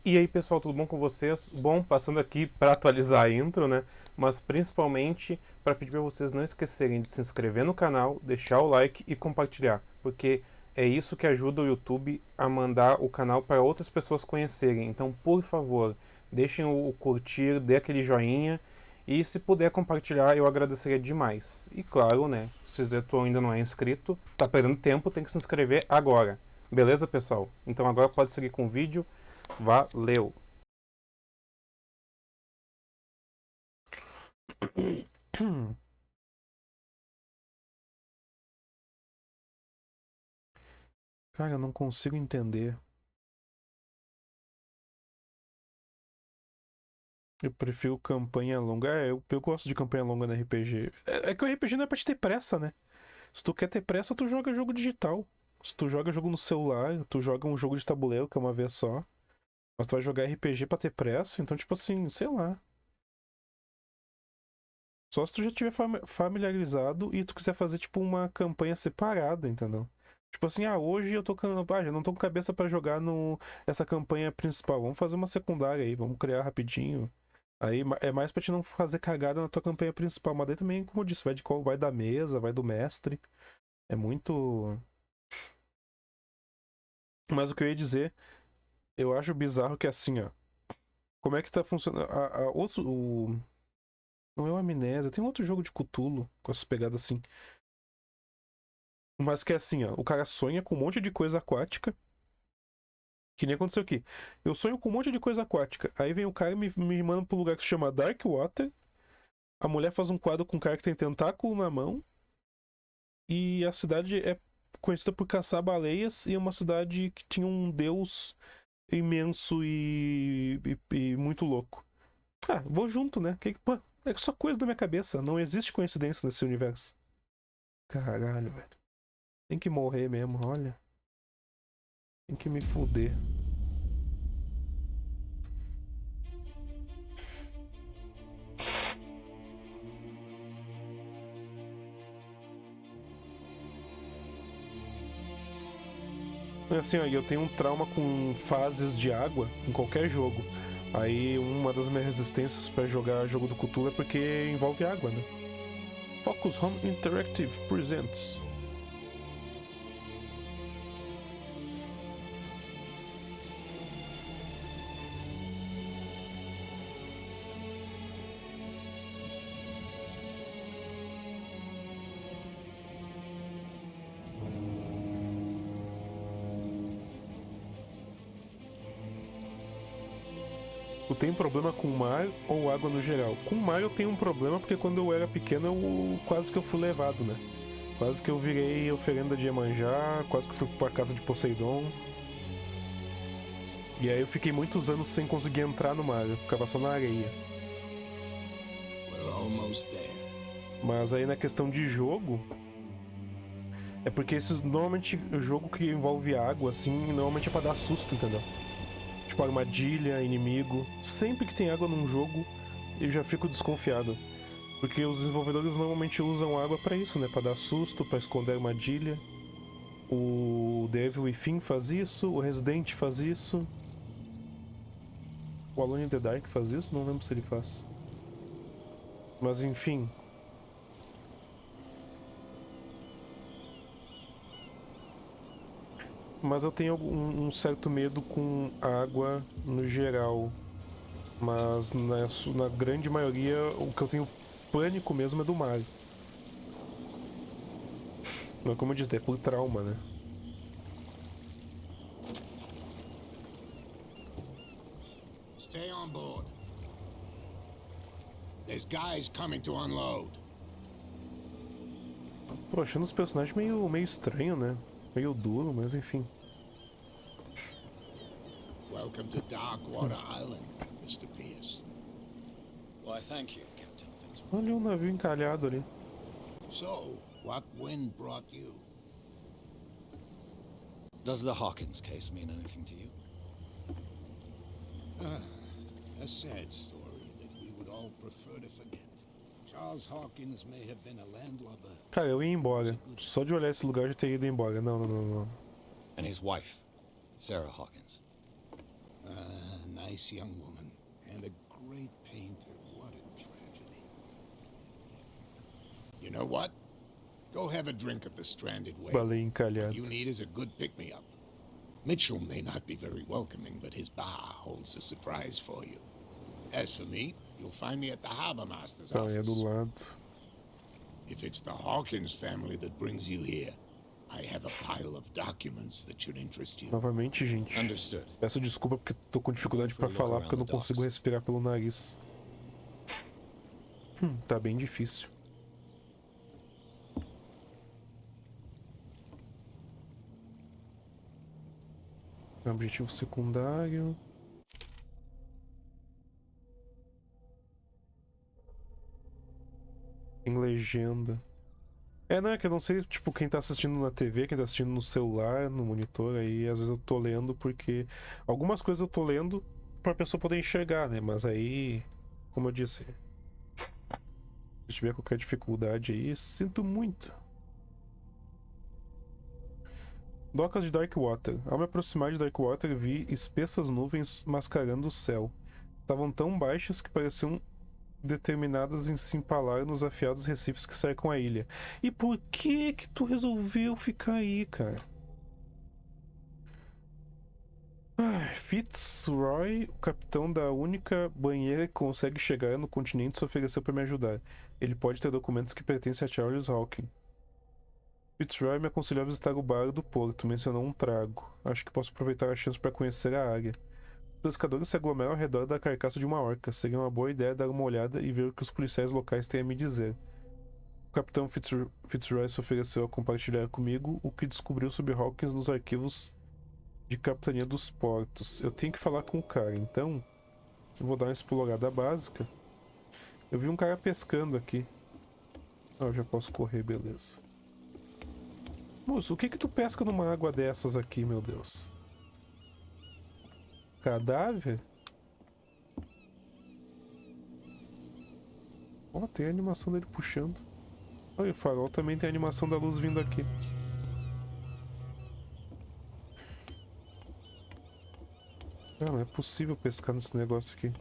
E aí pessoal, tudo bom com vocês? Bom, passando aqui para atualizar a intro, né? Mas principalmente para pedir para vocês não esquecerem de se inscrever no canal, deixar o like e compartilhar, porque é isso que ajuda o YouTube a mandar o canal para outras pessoas conhecerem. Então, por favor, deixem o curtir, dê aquele joinha e se puder compartilhar, eu agradeceria demais. E claro, né? Se tu ainda não é inscrito, tá perdendo tempo, tem que se inscrever agora. Beleza, pessoal? Então agora pode seguir com o vídeo. Valeu! Cara, eu não consigo entender. Eu prefiro campanha longa. Eu gosto de campanha longa no RPG. É que o RPG não é pra te ter pressa, né? Se tu quer ter pressa, tu joga jogo digital. Se tu joga jogo no celular, tu joga um jogo de tabuleiro, que é uma vez só. Mas tu vai jogar RPG pra ter pressa, então, tipo assim, sei lá. Só se tu já tiver familiarizado e tu quiser fazer, tipo, uma campanha separada, entendeu? Tipo assim, hoje eu tô já não tô com cabeça pra jogar no essa campanha principal. Vamos fazer uma secundária aí, vamos criar rapidinho. Aí é mais pra te não fazer cagada na tua campanha principal. Mas daí também, como eu disse, vai de qual, vai da mesa, vai do mestre. É muito. Mas o que eu ia dizer, eu acho bizarro que é assim, ó. Como é que tá funcionando? Não é o Amnésia, tem outro jogo de Cthulhu com essas pegadas assim. Mas que é assim, ó. O cara sonha com um monte de coisa aquática. Que nem aconteceu aqui. Eu sonho com um monte de coisa aquática. Aí vem o cara e me manda pra um lugar que se chama Dark Water. A mulher faz um quadro com um cara que tem tentáculo na mão. E a cidade é conhecida por caçar baleias. E é uma cidade que tinha um deus imenso e muito louco. Vou junto, né? Pô, é só coisa da minha cabeça. Não existe coincidência nesse universo. Caralho, velho. Tem que morrer mesmo, olha. Tem que me fuder. Assim, ó, eu tenho um trauma com fases de água em qualquer jogo. Aí uma das minhas resistências pra jogar jogo do Cthulhu é porque envolve água, né? Focus Home Interactive presents. Tu tem problema com mar ou água no geral? Com mar eu tenho um problema porque quando eu era pequeno eu quase que eu fui levado, né? Quase que eu virei oferenda de Iemanjá, quase que fui pra casa de Poseidon. E aí eu fiquei muitos anos sem conseguir entrar no mar, eu ficava só na areia. Mas aí na questão de jogo, é porque esses normalmente o jogo que envolve água, assim, normalmente é pra dar susto, entendeu? Tipo armadilha, inimigo. Sempre que tem água num jogo, eu já fico desconfiado. Porque os desenvolvedores normalmente usam água pra isso, né? Pra dar susto, pra esconder armadilha. O Devil Within faz isso, o Resident faz isso. O Alone in the Dark faz isso? Não lembro se ele faz. Mas enfim. Mas eu tenho um certo medo com água no geral. Mas na grande maioria, o que eu tenho pânico mesmo é do mar. Não é como eu disse, é por trauma, né? Stay on board. There's guys coming to unload. Tô achando os personagens meio estranho, né? Meio duro, mas enfim. Welcome to Darkwater Island, Mr. Pierce. Why, thank you, Captain Fitzroy. Olha um navio encalhado ali. So, what wind brought you? Does the Hawkins case mean anything to you? A sad story that we would all prefer to forget. Charles Hawkins may have been a landlubber. Cara, eu ia embora. Só de olhar esse lugar eu já teria ido embora. Não. And his wife, Sarah Hawkins. nice young woman and a great painter. What a tragedy. You know what? Go have a drink at the Stranded Whale. Baleia encalhada. What you need is a good pick-me-up. Mitchell may not be very welcoming, but his bar holds a surprise for you. As for me, you'll find me at the Harbor Master's Tá, é do office. lado. If it's the Hawkins family that brings you here, I have a pile of documents that should interest you. Novamente, gente. Understood. Peço desculpa porque tô com dificuldade pra falar, porque eu não consigo respirar pelo nariz. Tá bem difícil. Objetivo secundário. Tem legenda. Não, é que eu não sei, tipo, quem tá assistindo na TV, quem tá assistindo no celular, no monitor, aí às vezes eu tô lendo porque... Algumas coisas eu tô lendo pra pessoa poder enxergar, né? Mas aí, como eu disse, se tiver qualquer dificuldade aí, sinto muito. Docas de Darkwater. Ao me aproximar de Darkwater, vi espessas nuvens mascarando o céu. Estavam tão baixas que pareciam determinadas em se empalar nos afiados recifes que cercam a ilha. E por que que tu resolveu ficar aí, cara? Fitzroy, o capitão da única banheira que consegue chegar no continente, se ofereceu para me ajudar. Ele pode ter documentos que pertencem a Charles Hawking. Fitzroy me aconselhou a visitar o bar do porto, mencionou um trago. Acho que posso aproveitar a chance para conhecer a área. Os pescadores se aglomeram ao redor da carcaça de uma orca. Seria uma boa ideia dar uma olhada e ver o que os policiais locais têm a me dizer. O capitão Fitzroy se ofereceu a compartilhar comigo o que descobriu sobre Hawkins nos arquivos de capitania dos portos. Eu tenho que falar com o cara, então eu vou dar uma explorada básica. Eu vi um cara pescando aqui. Eu já posso correr, beleza. Moço, o que que tu pesca numa água dessas aqui, meu Deus? Cadáver? Ó, tem a animação dele puxando. Olha, o farol também tem a animação da luz vindo aqui. Ah, não é possível pescar nesse negócio aqui.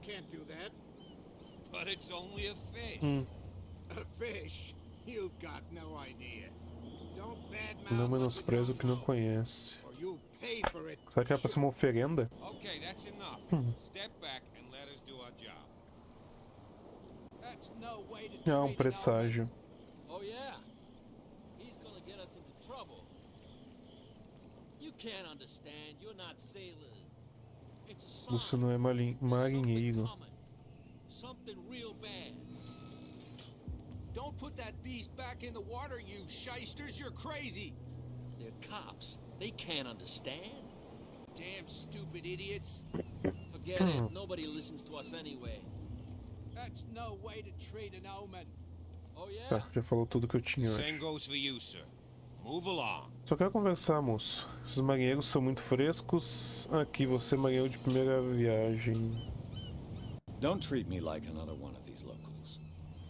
Can't do that. But it's only a fish. A fish? You've got no idea. Don't badmouth Não what you menospreze o don't que não know, conhece. or you'll pay for it. Será que era pra ser uma oferenda? Okay, that's enough. Step back and let us do our job. That's no way to É um treat an presságio. Oh yeah? He's gonna get us into trouble. You can't understand, you're not sailors. It's a sign. Você não é There's marinheiro. something coming. Something real bad. Don't put that beast back in the water, you shysters. You're crazy. They're cops. They can't understand. Damn stupid idiots. Forget it. Nobody listens to us anyway. That's no way to treat an omen. Oh yeah? Tá, já falou tudo que eu tinha. eu acho. Same goes for you, sir. Move along. Só quero conversar, moço. Esses marinheiros são muito frescos. Aqui, você é marinheiro de primeira viagem. Don't treat me like another one of these locals.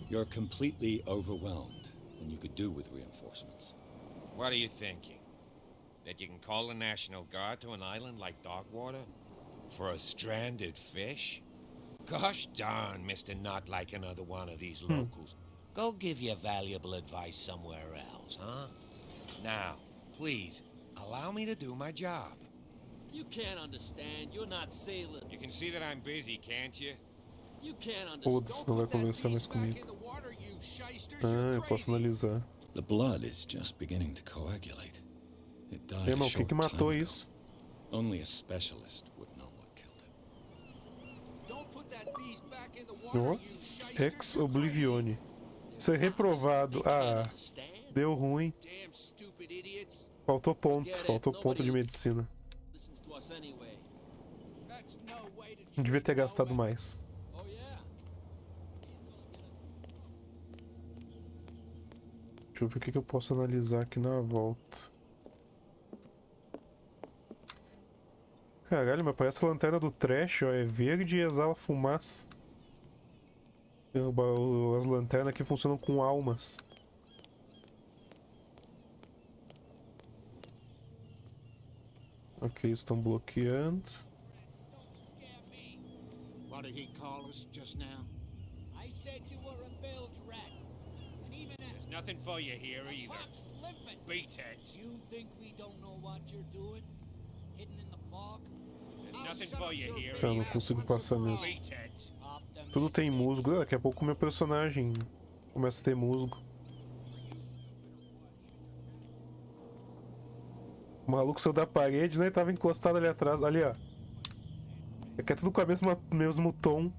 You're completely overwhelmed, and you could do with reinforcements. What are you thinking? That you can call the National Guard to an island like Darkwater? For a stranded fish? Gosh darn, Mr. Not Like Another One of these locals. Go give your valuable advice somewhere else, huh? Now, please, allow me to do my job. You can't understand, you're not sailors. You can see that I'm busy, can't you? You can't understand. Foda-se, não vai conversar mais comigo. Ah, eu posso analisar. The blood is just beginning to coagulate. It died a Mas o short que matou time ago. isso? Only a specialist would know what killed it. Ó, Ex Oblivione. Ser reprovado. Ah, deu ruim. Damn stupid idiots. Faltou ponto de medicina. Listens to us anyway. That's no way to Não devia ter treat an gastado omen. mais. Oh yeah? He's gonna get us into trouble. Deixa eu ver o que eu posso analisar aqui na volta. Caralho, mas parece a lanterna do trash, ó. É verde e exala fumaça. As lanternas aqui funcionam com almas. Ok, estão bloqueando. Don't scare me. What did he call us just now? I said you were a bilge rat. And even There's nothing for you here a either. pox limping. Beat it. You think we don't know what you're doing? Hidden in the fog? There's Oh, nothing shut for up, you you here big Tá, não mouth consigo once passar and for all. mesmo. Beat it. Tudo tem Optimistic. musgo. Ah, daqui a pouco o meu personagem começa a ter musgo. O maluco saiu da parede, né? E tava encostado ali atrás. Ali, ó. Aqui é tudo com o mesmo tom.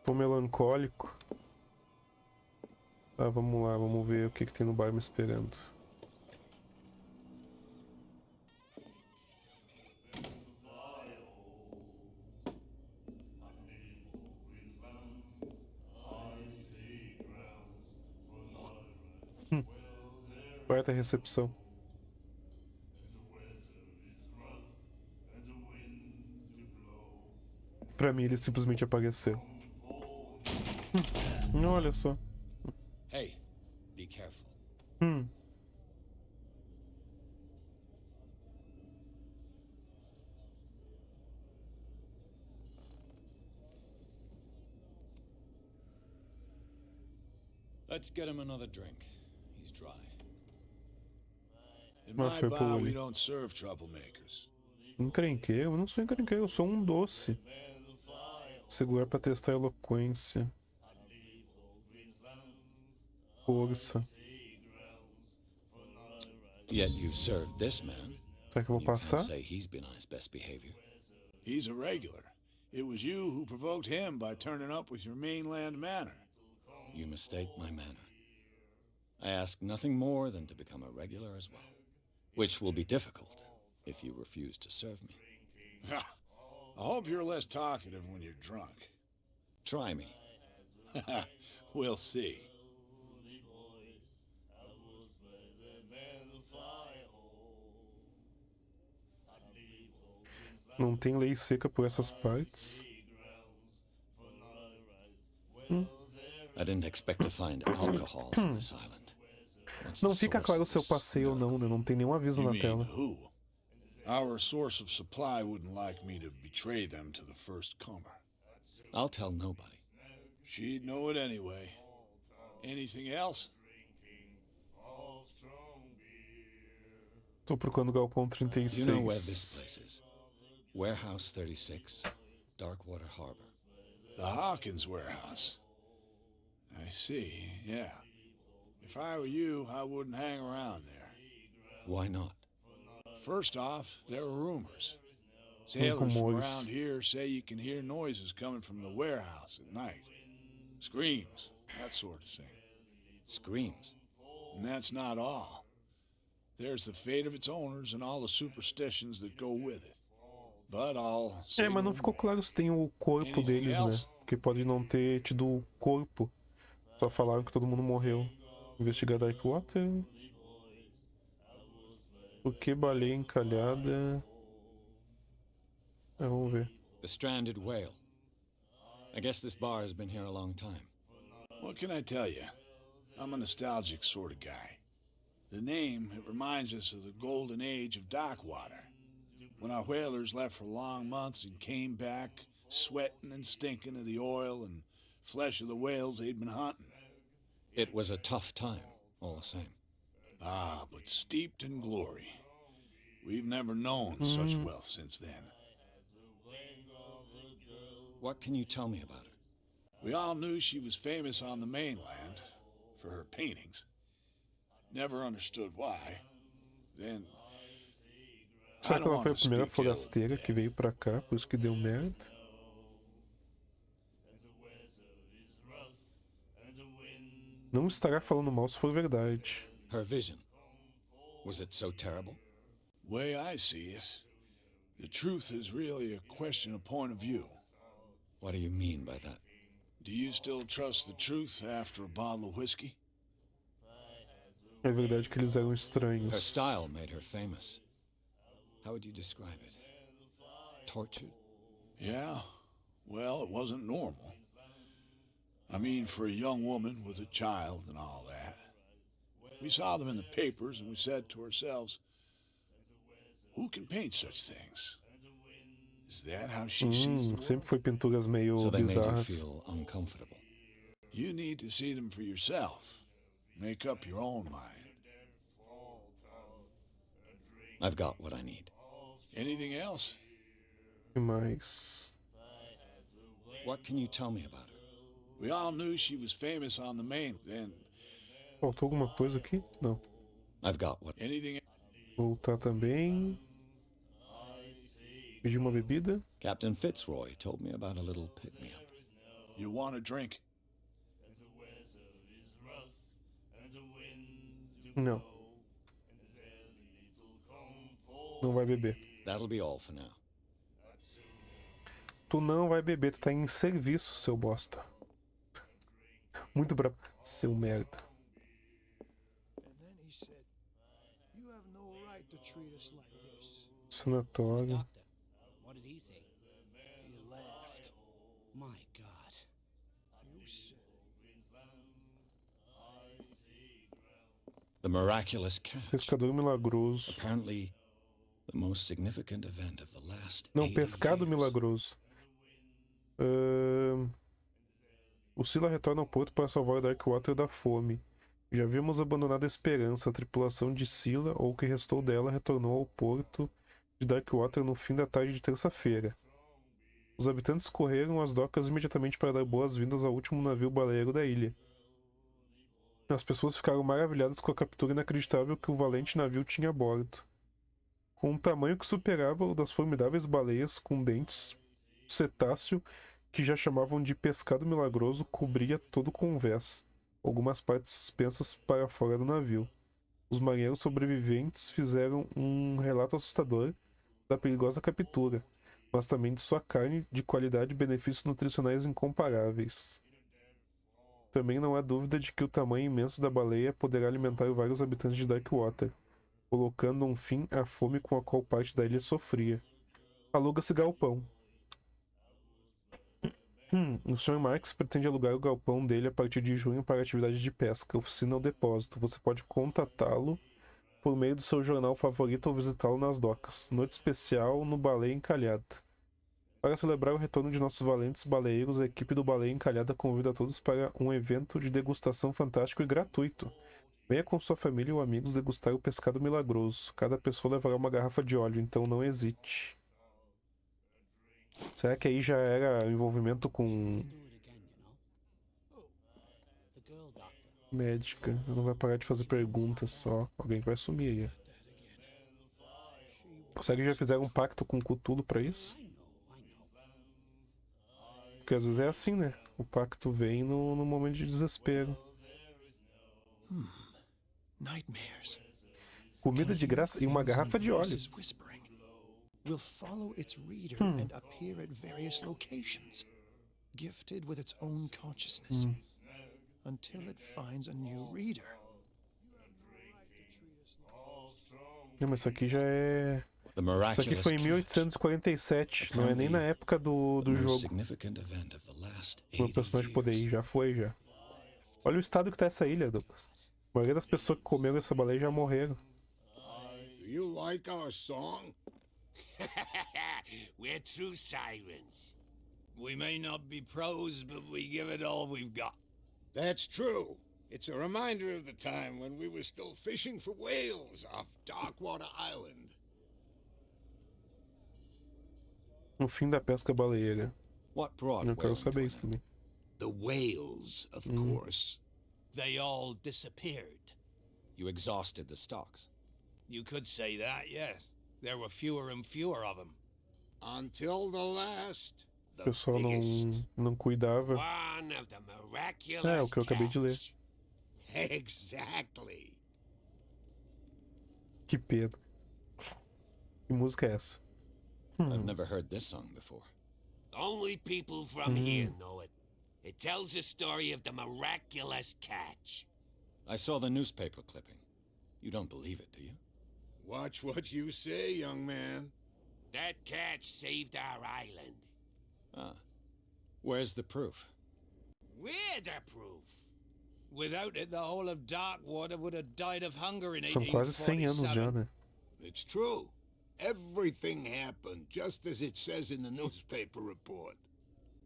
Tom melancólico. Tá, vamos lá. Vamos ver o que tem no bar me esperando. Quarta recepção. Pra mim, ele simplesmente apareceu. Olha só. Hey, be careful. Hum. Let's get him another drink. He's dry. In Well, my fair bar, play. we don't serve troublemakers. Encrenqueiro? Eu não sou encrenqueiro, eu sou um doce. Segurar pra testar a eloquência. Força. Yet you served this man. Será que eu vou You can't passar? say he's been on his best behavior. He's a regular. It was you who provoked him by turning up with your mainland manner. You mistake my manner. I ask nothing more than to become a regular as well, which will be difficult if you refuse to serve me. I hope you're less talkative when you're drunk. Try me. We'll see. Não tem lei seca por essas partes. I didn't expect to find alcohol on this island. What's Não the fica source claro of se eu this passei ou não, miracle? né? Não tem nenhum aviso You na mean tela. who? Our source of supply wouldn't like me to betray them to the first comer. I'll tell nobody. She'd know it anyway. Anything else? Tô procurando o galpão You know where this 36. place is? Warehouse 36, Darkwater Harbor. The Hawkins warehouse. I see, yeah. If I were you, I wouldn't hang around there. Why not? First off, there are rumors. Sailors from Rumores. around here say you can hear noises coming from the warehouse at night. Screams, that sort of thing. Screams. And that's not all. There's the fate of its owners and all the superstitions that go with it. But I'll say É, mas não no ficou more. claro se tem o corpo Anything deles, né? else? Porque pode não ter tido o corpo. Só falaram que todo mundo morreu. Investigar Darkwater. Por que baleia encalhada? Vamos ver. The stranded whale. I guess this bar has been here a long time. What can I tell you? I'm a nostalgic sort of guy. The name, it reminds us of the golden age of Darkwater. When our whalers left for long months and came back sweating and stinking of the oil and flesh of the whales they'd been hunting. It was a tough time, all the same. Ah, but steeped in glory. We've never known such wealth since then. What can you tell me about her? We all knew she was famous on the mainland for her paintings. Never understood why. Then Será que don't ela foi a wanna primeira speak ill of forasteira que dead. veio pra cá, por isso que deu merda? Não estará falando mal se for verdade. Her vision. Was it so terrible? way I see it, the truth is really a question of point of view. What do you mean by that? Do you still trust the truth after a bottle of whiskey? É verdade que eles eram Her estranhos. style made her famous. How would you describe it? Tortured? Yeah, well, it wasn't normal. I mean, for a young woman with a child and all that. We saw them in the papers and we said to ourselves, who can paint such things? Is that how she sees the Sempre world? foi pinturas meio So they made you bizarras. feel uncomfortable. You need to see them for yourself. Make up your own mind. I've got what I need. Anything else? E mais? What can you tell me about her? We all knew she was famous on the main. Then Faltou alguma coisa aqui? Não. I've got what... anything? Voltar também. Pedir uma bebida. Captain Fitzroy told me about a little pick-me-up. You want a drink? Não. Não vai beber. That'll be all for now. Tu não vai beber, tu tá em serviço, seu bosta. Muito bravo. Seu merda. And then he said, "You have no right to treat us like this." Sanatório. Doctor, what did he say? He laughed. My God. You said The miraculous catch. Pescador milagroso. Apparently, the most significant event of the last Não, 80 pescado years. milagroso. O Scylla retorna ao porto para salvar o Darkwater da fome. Já havíamos abandonado a esperança. A tripulação de Scylla, ou o que restou dela, retornou ao porto de Darkwater no fim da tarde de terça-feira. Os habitantes correram às docas imediatamente para dar boas-vindas ao último navio baleeiro da ilha. As pessoas ficaram maravilhadas com a captura inacreditável que o valente navio tinha a bordo. Com um tamanho que superava o das formidáveis baleias com dentes, o cetáceo, que já chamavam de pescado milagroso, cobria todo o convés, algumas partes suspensas para fora do navio. Os marinheiros sobreviventes fizeram um relato assustador da perigosa captura, mas também de sua carne de qualidade e benefícios nutricionais incomparáveis. Também não há dúvida de que o tamanho imenso da baleia poderá alimentar vários habitantes de Darkwater, colocando um fim à fome com a qual parte da ilha sofria. Aluga-se galpão. O Sr. Marx pretende alugar o galpão dele a partir de junho para atividade de pesca, oficina ou depósito. Você pode contatá-lo por meio do seu jornal favorito ou visitá-lo nas docas. Noite especial no Baleia Encalhada. Para celebrar o retorno de nossos valentes baleeiros, a equipe do Baleia Encalhada convida todos para um evento de degustação fantástico e gratuito. Venha com sua família ou amigos degustar o pescado milagroso. Cada pessoa levará uma garrafa de óleo, então não hesite. Será que aí já era envolvimento com Do it again, you know? The girl doctor. médica? Não vai parar de fazer perguntas só. Alguém vai sumir aí. Será que já fizeram um pacto com o Cthulhu pra isso? I know. Porque às vezes é assim, né? O pacto vem no momento de desespero. nightmares. Comida de graça e uma garrafa de óleo. Whispering will follow its reader and appear at various locations, gifted with its own consciousness, until it finds a new reader. Não, mas isso aqui já é... The Isso aqui miraculous foi em catch. 1847. Não é nem na época do The most jogo. significant event of the last O meu 80 personagem poder ir. years. Já foi, já. Olha o estado que tá essa ilha, Douglas. A maioria das pessoas que comeram essa baleia já morreram. Do you like our song? We're true sirens. We may not be pros, but we give it all we've got. That's true. It's a reminder of the time when we were still fishing for whales off Darkwater Island. No fim da pesca baleeira. What brought Eu quero Wellington saber isso in? também. The whales, of course. They all disappeared. You exhausted the stocks. You could say that, yes. There were fewer and fewer of them. Until the last. O The pessoal biggest. não cuidava. One of the miraculous É, o que eu acabei de ler. catch. Exactly. Que pena. Que música é essa? I've never heard this song before. Only people from here know it. It tells the story of the miraculous catch. I saw the newspaper clipping. You don't believe it, do you? Watch what you say, young man. That catch saved our island. Ah. Where's the proof? We're the proof. Without it, the whole of Darkwater would have died of hunger in São quase 100 anos já, 1847. né? It's true. Everything happened just as it says in the newspaper report.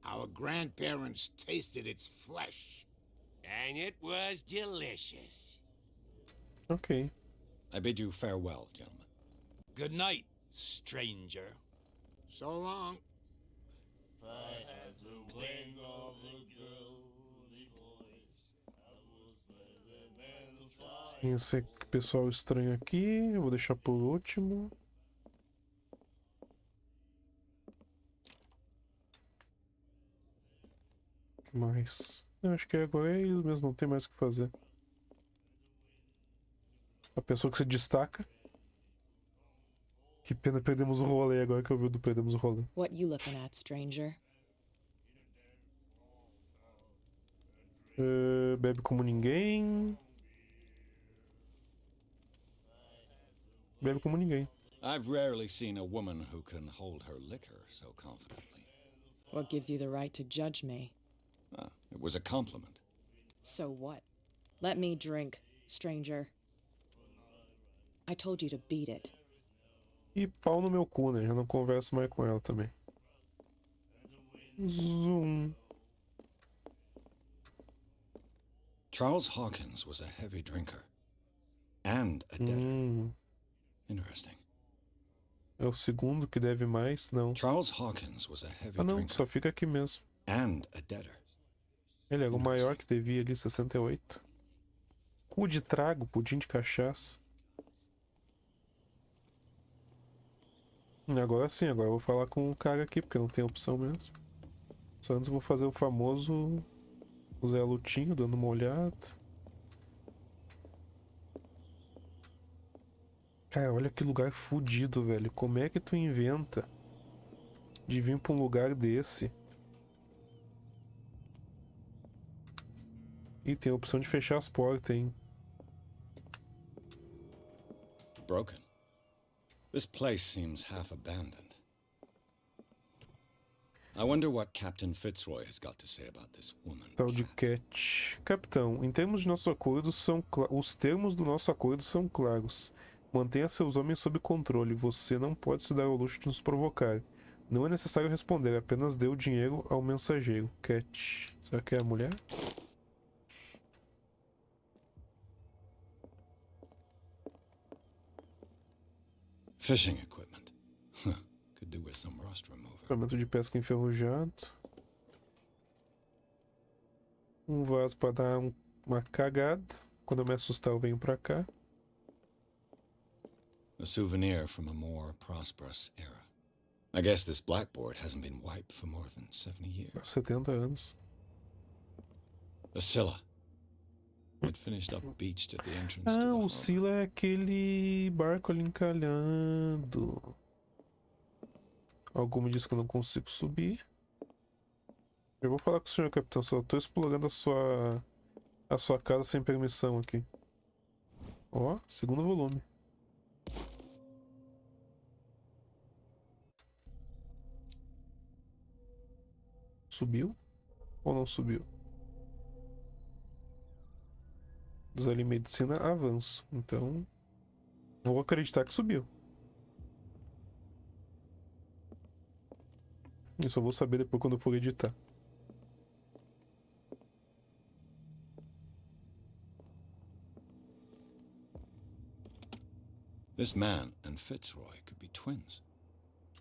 Our grandparents tasted its flesh. And it was delicious. Ok. I bid you farewell, gentlemen. Good night, stranger. So long. Tem esse pessoal estranho aqui. Eu vou deixar por último. O que mais? Eu acho que agora é isso mesmo, não tem mais o que fazer. A pessoa que se destaca. Que pena, perdemos o rolê agora que eu vi do perdemos o rolê. What you looking at, stranger? Bebe como ninguém. Bebe como ninguém. I've rarely seen a woman who can hold her liquor so confidently. What gives you the right to judge me? Ah, it was a compliment. So what? Let me drink, stranger. I told you to beat it. E pau no meu cu, né? Já não converso mais com ela também. Zoom. Charles Hawkins was a heavy drinker. And a debtor. Interesting. É o segundo que deve mais? Não. Charles Hawkins was a heavy Ah, não. drinker. Só fica aqui mesmo. And a debtor. Ele era o maior que devia ali, 68. Cu de trago, pudim de cachaça. Agora sim, agora eu vou falar com o cara aqui, porque não tem opção mesmo. Só antes eu vou fazer o famoso Zé Lutinho, dando uma olhada. Cara, olha que lugar fudido, velho. Como é que tu inventa de vir pra um lugar desse? E tem a opção de fechar as portas, hein? Broken. This place seems half abandoned. I wonder what Captain Fitzroy has got to say about this woman. Tal de Cat. Capitão, em termos de nosso acordo os termos do nosso acordo são claros. Mantenha seus homens sob controle. Você não pode se dar ao luxo de nos provocar. Não é necessário responder, apenas dê o dinheiro ao mensageiro. Cat. Será que é a mulher? Fishing equipment. Could do with some rust remover. Equipamento de pesca enferrujado. Um vaso para dar uma cagada. Quando eu me assustar, eu venho pra cá. A souvenir from a more prosperous era. I guess this blackboard hasn't been wiped for more than 70 years. 70 anos. The Scylla. It finished up beached at the entrance to the Ah, o harbor. Scylla é aquele barco ali encalhando. Algo me diz que eu não consigo subir. Eu vou falar com o senhor, capitão. Só tô explorando a sua casa sem permissão aqui. Ó, segundo volume. Subiu? Ou não subiu? Dos ali medicina, avanço. Então, vou acreditar que subiu. Eu só vou saber depois quando eu for editar. This man and Fitzroy could be twins.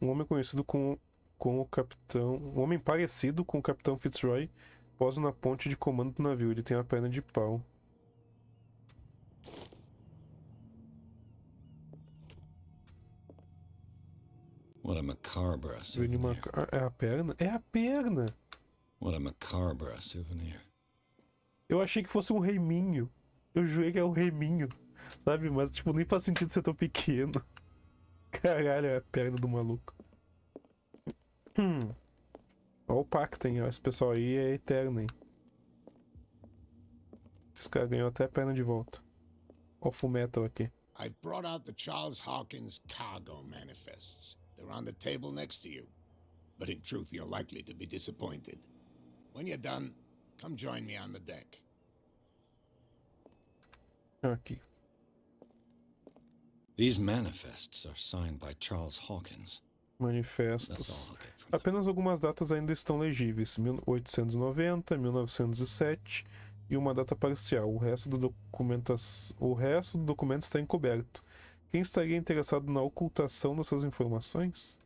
Um homem conhecido com o capitão... Um homem parecido com o capitão Fitzroy posa na ponte de comando do navio. Ele tem a perna de pau. What a macabre Ele souvenir. é a perna? É a perna! What a macabre souvenir. Eu achei que fosse um reminho. Eu jurei que é um reminho. Sabe? Mas, tipo, nem faz sentido ser tão pequeno. Caralho, é a perna do maluco. Ó o pacto, hein? Ó, esse pessoal aí é eterno, hein? Esse cara ganhou até a perna de volta. Ó o Fullmetal aqui. I've brought out the Charles Hawkins cargo manifests. They're on the table next to you. But in truth, you're likely to be disappointed. When you're done, come join me on the deck. Aqui. These manifests are signed by Charles Hawkins. Manifestos. That's all I'll get from them. Apenas algumas datas ainda estão legíveis. 1890, 1907 e uma data parcial. O resto do documento está encoberto. Quem estaria interessado na ocultação dessas informações?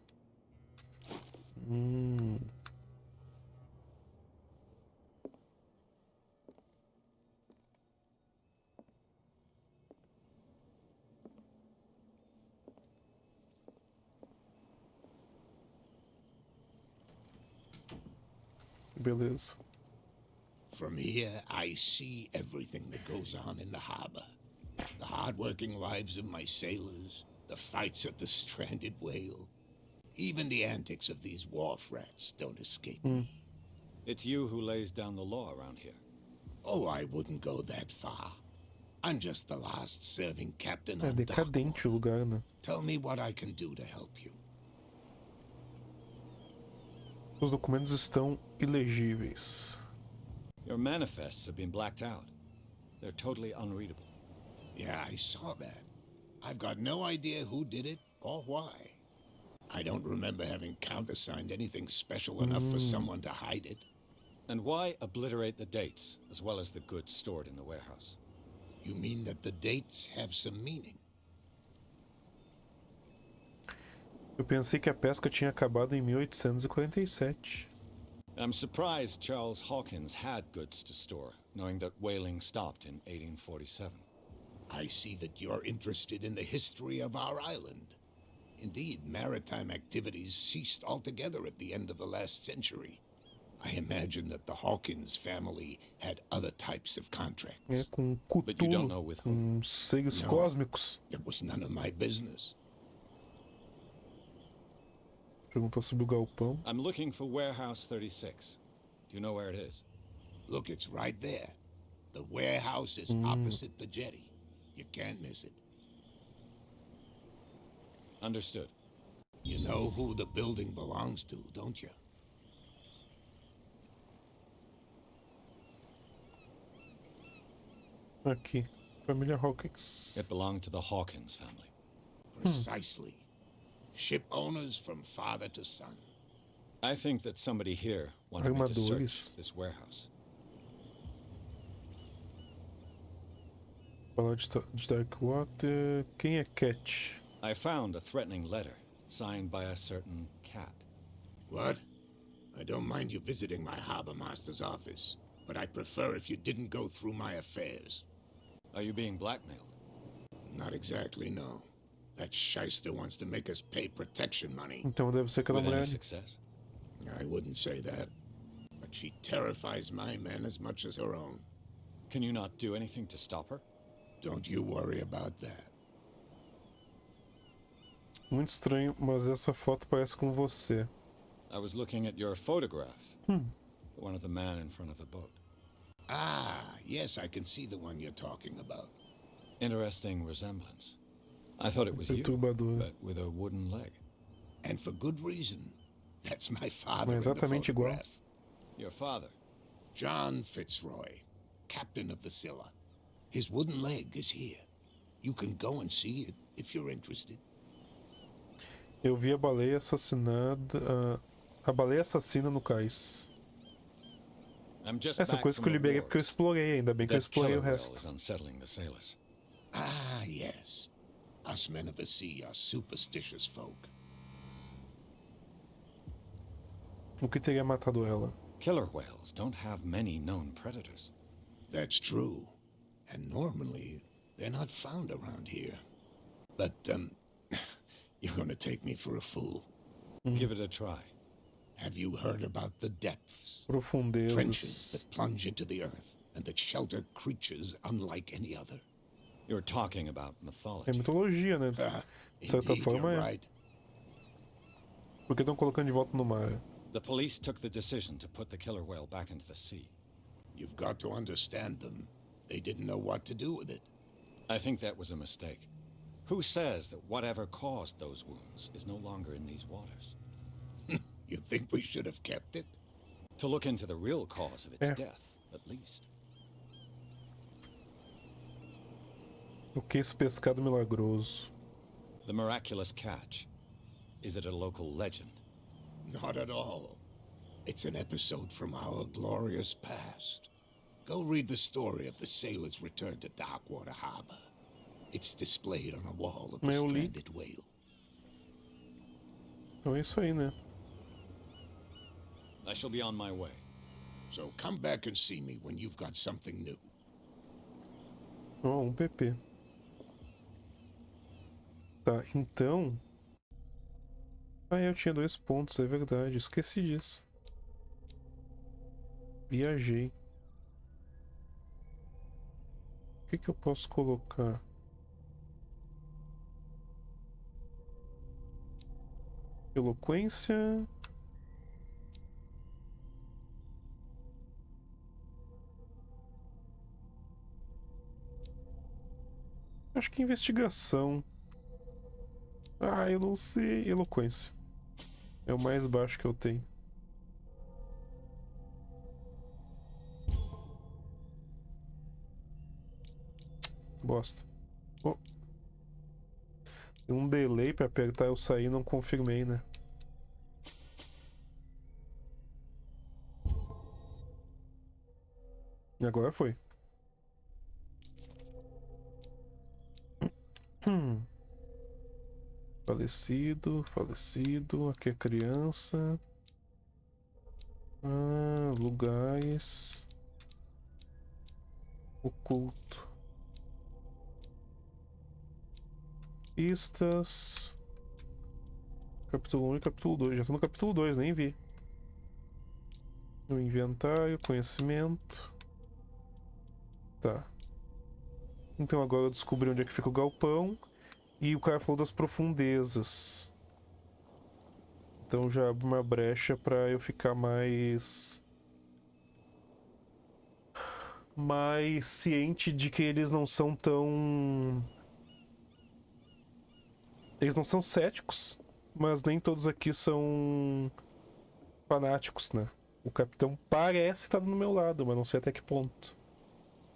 Beleza. From here, I see everything that goes on in the harbor. The hard-working lives of my sailors, the fights at the stranded whale. Even the antics of these wharf rats don't escape me. It's you who lays down the law around here. Oh, I wouldn't go that far. I'm just the last serving captain É on decadente o Dock. lugar, né? Tell me what I can do to help you. Os documentos estão ilegíveis. Your manifests have been blacked out. They're totally unreadable. Yeah, I saw that. I've got no idea who did it or why. I don't remember having countersigned anything special enough for someone to hide it. And why obliterate the dates, as well as the goods stored in the warehouse? You mean that the dates have some meaning? Eu pensei que a pesca tinha acabado em 1847. I'm surprised Charles Hawkins had goods to store, knowing that whaling stopped in 1847. I see that you're interested in the history of our island. Indeed, maritime activities ceased altogether at the end of the last century. I imagine that the Hawkins family had other types of É contracts. com But you don't know Cthulhu, with whom. com seres No. cósmicos. It was none of my business. Pergunta sobre o galpão. I'm looking for Warehouse 36. Do you know where it is? Look, it's right there. The warehouse is opposite the jetty. You can't miss it. Understood. You know who the building belongs to, don't you? Aqui. Família Hawkins. It belonged to the Hawkins family. Precisely. Ship owners from father to son. I think that somebody here wanted me to search Armadores. this warehouse. Falar de Darkwater. Quem é Cat? I found a threatening letter signed by a certain cat. What? I don't mind you visiting my harbor master's office, but I'd prefer if you didn't go through my affairs. Are you being blackmailed? Not exactly, no. That shyster wants to make us pay protection money. Então deve ser aquela With any mulher. success? I wouldn't say that, but she terrifies my men as much as her own. Can you not do anything to stop her? Don't you worry about that. Muito estranho, mas essa foto parece com você. I was looking at your photograph. One of the man in front of the boat. Ah, yes, I can see the one you're talking about. Interesting resemblance. I thought it was you, Perturbador. but with a wooden leg. And for good reason. That's my father in Mas the exatamente igual. photograph. Your father. John Fitzroy, captain of the Scylla. His wooden leg is here. You can go and see it if you're interested. Eu vi a baleia assassinada. A baleia assassina no cais. I'm just Essa back coisa que from eu the liberei porque eu wars. explorei, ainda bem que eu That explorei killer o whale resto. is unsettling the sailors. Ah, yes. Us men of the sea are superstitious folk. O que teria matado ela? Killer whales don't have many known predators. That's true. And normally, they're not found around here. But, you're gonna take me for a fool. Give it a try. Have you heard about the depths? Profundezas. Trenches that plunge into the earth and that shelter creatures unlike any other. You're talking about É mythology. mitologia, né? Ah, De certa indeed, forma you're é. right. Porque estão colocando de volta no mar. The police took the decision to put the killer whale back into the sea. You've got to understand them. They didn't know what to do with it. I think that was a mistake. Who says that whatever caused those wounds is no longer in these waters? You think we should have kept it? To look into the real cause of its É. death, at least. O que é esse pescado milagroso? The miraculous catch. Is it a local legend? Not at all. It's an episode from our glorious past. Go read the story of the sailor's return to Darkwater Harbor. It's displayed on a wall of the Eu li. stranded whale. Então é isso aí, né? I shall be on my way. So come back and see me when you've got something new. Ó, um PP. Tá, então... Ah, eu tinha 2 pontos, é verdade. Esqueci disso. Viajei. O que eu posso colocar? Eloquência. Acho que investigação. Ah, eu não sei. Eloquência. É o mais baixo que eu tenho. Bosta. Oh. Tem um delay pra apertar eu sair, não confirmei, né? E agora foi. Falecido, falecido. Aqui é criança. Ah, lugares. Oculto. Pistas. Capítulo 1 e capítulo 2. Já tô no capítulo 2, nem vi. No inventário, conhecimento. Tá. Então agora eu descobri onde é que fica o galpão. E o cara falou das profundezas. Então já abre uma brecha pra eu ficar mais ciente de que eles não são tão... Eles não são céticos, mas nem todos aqui são fanáticos, né? O capitão parece estar do meu lado, mas não sei até que ponto.